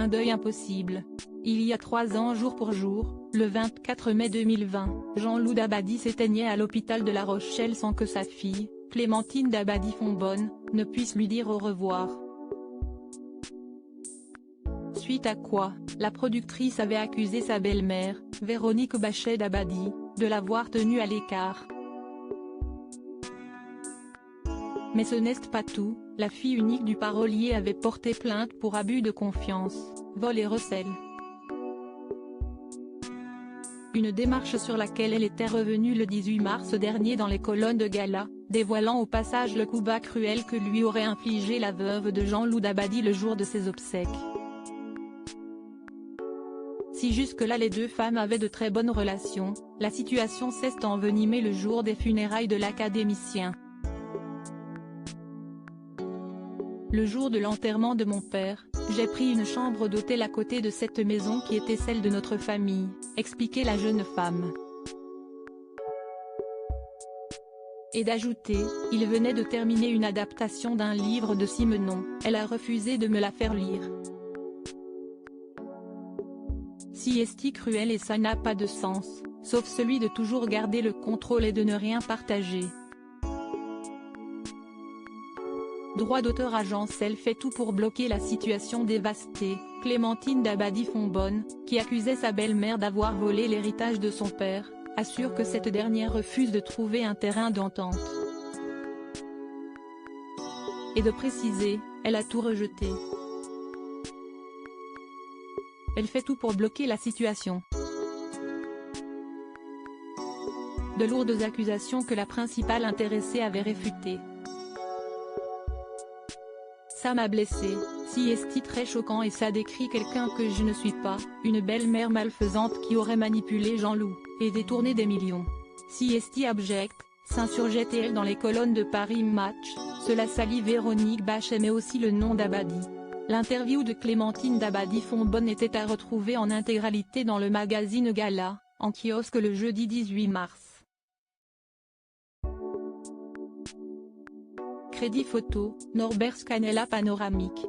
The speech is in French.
Un deuil impossible. Il y a 3 ans jour pour jour, le 24 mai 2020, Jean-Loup Dabadi s'éteignait à l'hôpital de La Rochelle sans que sa fille, Clémentine Dabadi-Fonbonne, ne puisse lui dire au revoir. Suite à quoi, la productrice avait accusé sa belle-mère, Véronique Bachet Dabadi, de l'avoir tenue à l'écart. Mais ce n'est pas tout, la fille unique du parolier avait porté plainte pour abus de confiance, vol et recel. Une démarche sur laquelle elle était revenue le 18 mars dernier dans les colonnes de Gala, dévoilant au passage le coup bas cruel que lui aurait infligé la veuve de Jean-Loup Dabadi le jour de ses obsèques. Si jusque-là les deux femmes avaient de très bonnes relations, la situation s'est envenimée le jour des funérailles de l'académicien. Le jour de l'enterrement de mon père, j'ai pris une chambre d'hôtel à côté de cette maison qui était celle de notre famille, expliquait la jeune femme. Et d'ajouter, il venait de terminer une adaptation d'un livre de Simenon, elle a refusé de me la faire lire. Si est cruel et ça n'a pas de sens, sauf celui de toujours garder le contrôle et de ne rien partager. Droit d'auteur agence elle fait tout pour bloquer la situation dévastée, Clémentine Dabadi-Fonbonne, qui accusait sa belle-mère d'avoir volé l'héritage de son père, assure que cette dernière refuse de trouver un terrain d'entente. Et de préciser, elle a tout rejeté. Elle fait tout pour bloquer la situation. De lourdes accusations que la principale intéressée avait réfutées. Ça m'a blessé, si est très choquant et ça décrit quelqu'un que je ne suis pas, une belle-mère malfaisante qui aurait manipulé Jean-Loup, et détourné des millions. Si est abject, s'insurgeait-elle dans les colonnes de Paris Match, cela salit Véronique Bachet mais aussi le nom Dabadi. L'interview de Clémentine Dabadi-Fonbonne était à retrouver en intégralité dans le magazine Gala, en kiosque le jeudi 18 mars. Crédit photo, Norbert Scanella panoramique.